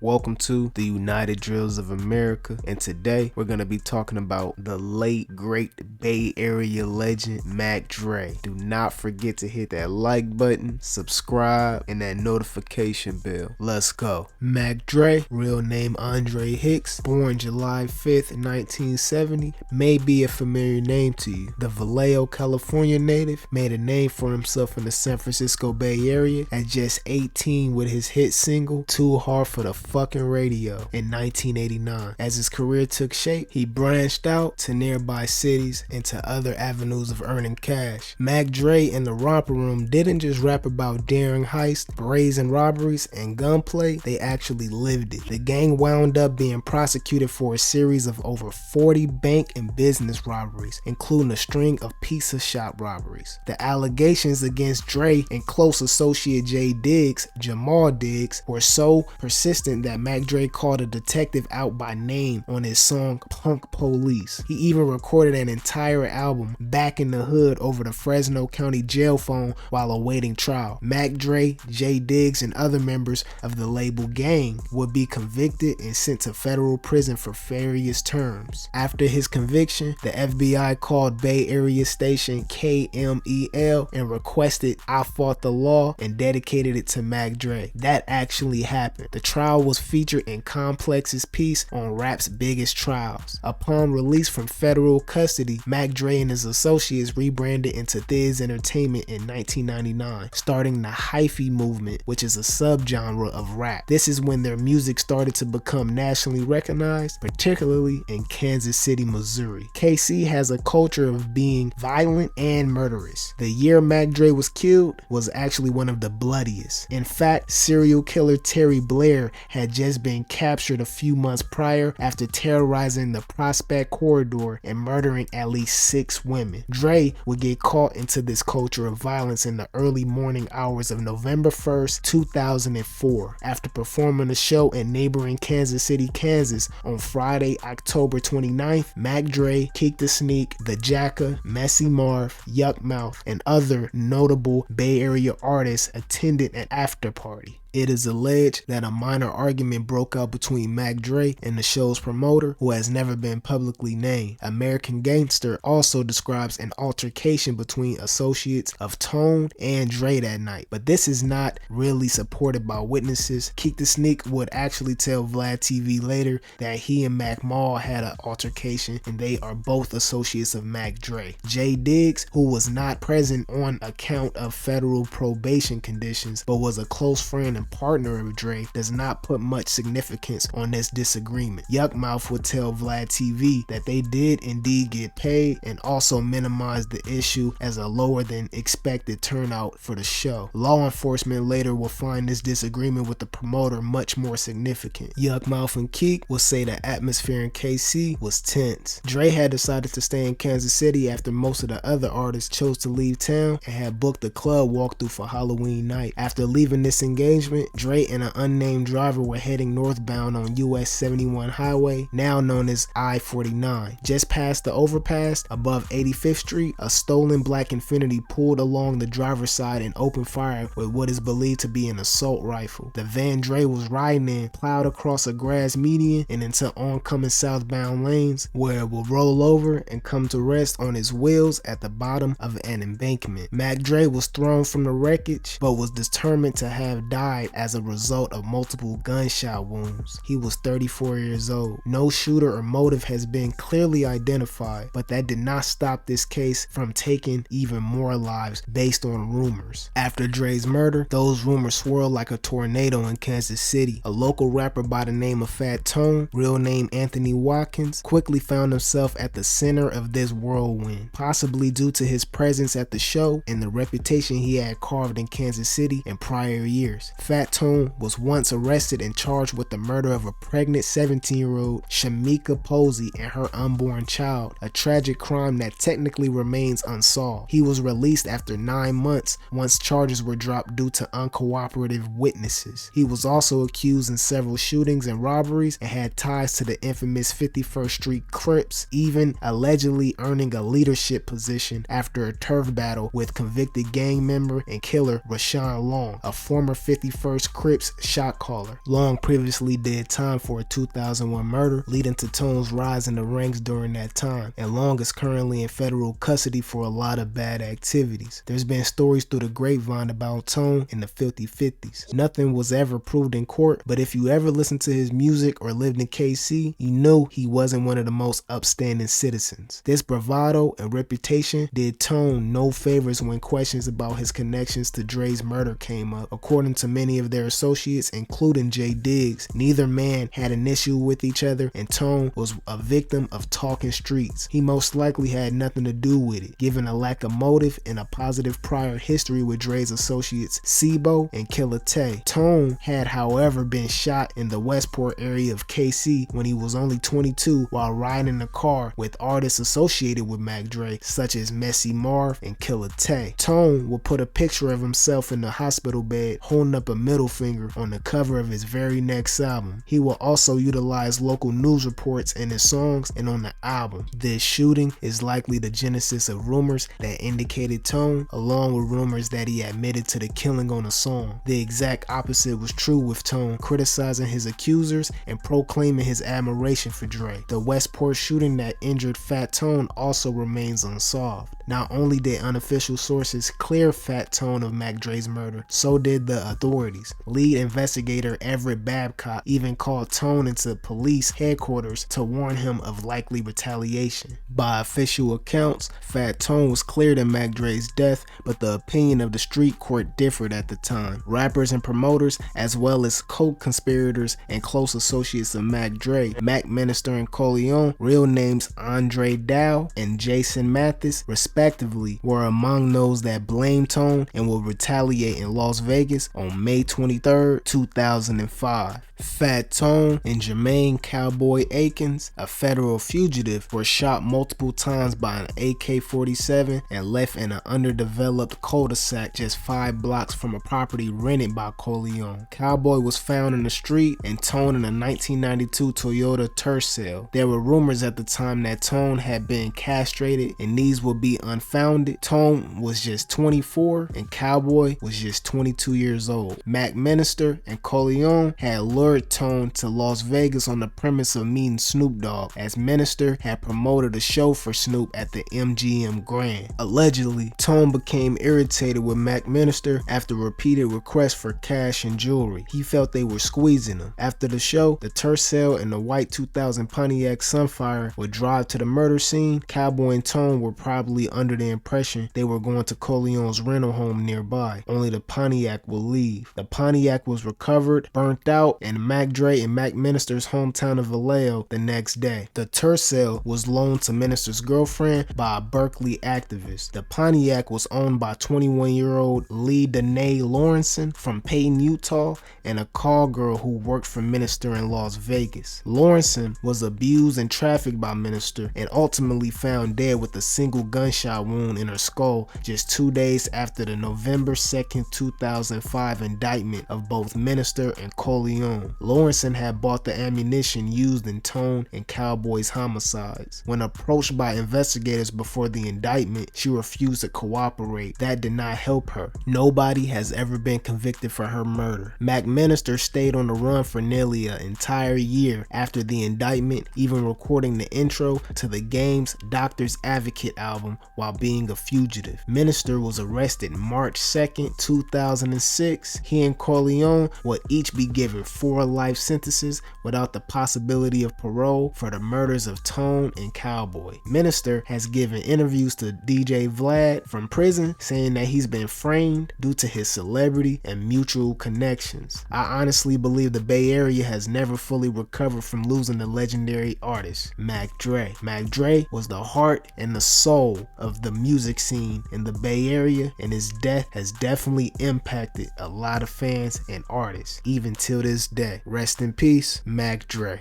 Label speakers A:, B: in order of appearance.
A: Welcome to the United Drills of America, and today we're going to be talking about the late great Bay Area legend Mac Dre. Do not forget to hit that like button, subscribe, and that notification bell. Let's go. Mac Dre, real name Andre Hicks, born July 5th, 1970, may be a familiar name to you. The Vallejo, California native made a name for himself in the San Francisco Bay Area at just 18 with his hit single Too Hard for the Fucking Radio in 1989. As his career took shape, he branched out to nearby cities and to other avenues of earning cash. Mac Dre and the Romper Room didn't just rap about daring heists, brazen robberies, and gunplay, they actually lived it. The gang wound up being prosecuted for a series of over 40 bank and business robberies, including a string of pizza shop robberies. The allegations against Dre and close associate J Diggs, Jamal Diggs, were so persistent that Mac Dre called a detective out by name on his song Punk Police. He even recorded an entire album, Back in the Hood, over the Fresno County jail phone while awaiting trial. Mac Dre, J Diggs, and other members of the label gang would be convicted and sent to federal prison for various terms. After his conviction, the FBI called Bay Area station KMEL and requested I Fought the Law and dedicated it to Mac Dre. That actually happened. The trial was featured in Complex's piece on rap's biggest trials. Upon release from federal custody, Mac Dre and his associates rebranded into Thiz Entertainment in 1999, starting the hyphy movement, which is a subgenre of rap. This is when their music started to become nationally recognized, particularly in Kansas City, Missouri. KC has a culture of being violent and murderous. The year Mac Dre was killed was actually one of the bloodiest. In fact, serial killer Terry Blair had just been captured a few months prior after terrorizing the Prospect Corridor and murdering at least 6 women. Dre would get caught into this culture of violence in the early morning hours of November 1st, 2004. After performing a show in neighboring Kansas City, Kansas on Friday, October 29th, Mac Dre, Keek the Sneak, The Jacka, Messy Marv, Yuck Mouth, and other notable Bay Area artists attended an after party. It is alleged that a minor argument broke out between Mac Dre and the show's promoter, who has never been publicly named. American Gangster also describes an altercation between associates of Tone and Dre that night, but this is not really supported by witnesses. Keek the Sneak would actually tell Vladtv later that he and Mac Mall had an altercation and they are both associates of Mac Dre. J Diggs, who was not present on account of federal probation conditions but was a close friend and partner of Dre, does not put much significance on this disagreement. Yuck Mouth would tell Vladtv that they did indeed get paid and also minimized the issue as a lower than expected turnout for the show. Law enforcement later will find this disagreement with the promoter much more significant. Yuck Mouth and Keek will say the atmosphere in KC was tense. Dre had decided to stay in Kansas City after most of the other artists chose to leave town and had booked a club walkthrough for Halloween night. After leaving this engagement, Dre and an unnamed driver were heading northbound on US 71 highway, now known as I-49. Just past the overpass above 85th Street, a stolen black Infiniti pulled along the driver's side and opened fire with what is believed to be an assault rifle. The van Dre was riding in plowed across a grass median and into oncoming southbound lanes, where it will roll over and come to rest on its wheels at the bottom of an embankment. Mac Dre was thrown from the wreckage but was determined to have died as a result of multiple gunshot wounds. He was 34 years old. No shooter or motive has been clearly identified, but that did not stop this case from taking even more lives based on rumors. After Dre's murder, those rumors swirled like a tornado in Kansas City. A local rapper by the name of Fat Tone, real name Anthony Watkins, quickly found himself at the center of this whirlwind, possibly due to his presence at the show and the reputation he had carved in Kansas City in prior years. Fat Tone was once arrested and charged with the murder of a pregnant 17-year-old Shamika Posey and her unborn child, a tragic crime that technically remains unsolved. He was released after 9 months once charges were dropped due to uncooperative witnesses. He was also accused in several shootings and robberies and had ties to the infamous 51st Street Crips, even allegedly earning a leadership position after a turf battle with convicted gang member and killer Rashawn Long, a former 51st first Crips shot caller. Long previously did time for a 2001 murder, leading to Tone's rise in the ranks during that time, and Long is currently in federal custody for a lot of bad activities. There's been stories through the grapevine about Tone in the filthy 50s. Nothing was ever proved in court, but if you ever listened to his music or lived in KC, you knew he wasn't one of the most upstanding citizens. This bravado and reputation did Tone no favors when questions about his connections to Dre's murder came up. According to many of their associates, including Jay Diggs, neither man had an issue with each other, and Tone was a victim of talking streets. He most likely had nothing to do with it, given a lack of motive and a positive prior history with Dre's associates Sibo and Killer Tay. Tone had, however, been shot in the Westport area of KC when he was only 22 while riding in a car with artists associated with Mac Dre, such as Messy Marv and Killer Tay. Tone will put a picture of himself in the hospital bed holding up a middle finger on the cover of his very next album. He will also utilize local news reports in his songs and on the album. This shooting is likely the genesis of rumors that indicated Tone, along with rumors that he admitted to the killing on a song. The exact opposite was true with Tone, criticizing his accusers and proclaiming his admiration for Dre. The Westport shooting that injured Fat Tone also remains unsolved. Not only did unofficial sources clear Fat Tone of Mac Dre's murder, so did the authorities. Lead investigator Everett Babcock even called Tone into police headquarters to warn him of likely retaliation. By official accounts, Fat Tone was cleared in Mac Dre's death, but the opinion of the street court differed at the time. Rappers and promoters, as well as co-conspirators and close associates of Mac Dre, Mac Minister and Coleon, real names Andre Dow and Jason Mathis, respectively, were among those that blamed Tone and will retaliate in Las Vegas on May 23, 2005. Fat Tone and Jermaine Cowboy Akins, a federal fugitive, were shot multiple times by an AK-47 and left in an underdeveloped cul-de-sac just 5 blocks from a property rented by Coleon. Cowboy was found in the street and Tone in a 1992 Toyota Tercel. There were rumors at the time that Tone had been castrated, and these would be unfounded. Tone was just 24 and Cowboy was just 22 years old. Mac Minister and Coleon had lured Tone to Las Vegas on the premise of meeting Snoop Dogg, as Minister had promoted a show for Snoop at the MGM Grand. Allegedly, Tone became irritated with Mac Minister after repeated requests for cash and jewelry. He felt they were squeezing him. After the show, the Tercel and the white 2000 Pontiac Sunfire would drive to the murder scene. Cowboy and Tone were probably under the impression they were going to Coleon's rental home nearby, only the Pontiac will leave. The Pontiac was recovered, burnt out, and Mac Dre and Mac Minister's hometown of Vallejo the next day. The Tercel was loaned to Minister's girlfriend by a Berkeley activist. The Pontiac was owned by 21-year-old Lee Danae Lawrenson from Payton, Utah, and a call girl who worked for Minister in Las Vegas. Lawrenson was abused and trafficked by Minister and ultimately found dead with a single gunshot wound in her skull just 2 days after the November 2nd, 2005 indictment of both Minister and Coleon. Lawrenson had bought the ammunition used in Tone and Cowboy's homicides. When approached by investigators before the indictment, she refused to cooperate. That did not help her. Nobody has ever been convicted for her murder. Mac Minister stayed on the run for nearly an entire year after the indictment, even recording the intro to the Game's Doctor's Advocate album while being a fugitive. Minister was arrested March 2nd, 2006. He and Coleon would each be given 4 life sentences without the possibility of parole for the murders of Tone and Cowboy. Minister has given interviews to DJ Vlad from prison, saying that he's been framed due to his celebrity and mutual connections. I honestly believe the Bay Area has never fully recovered from losing the legendary artist, Mac Dre. Mac Dre was the heart and the soul of the music scene in the Bay Area, and his death has definitely impacted a lot of fans and artists, even till this day. Rest in peace, Mac Dre.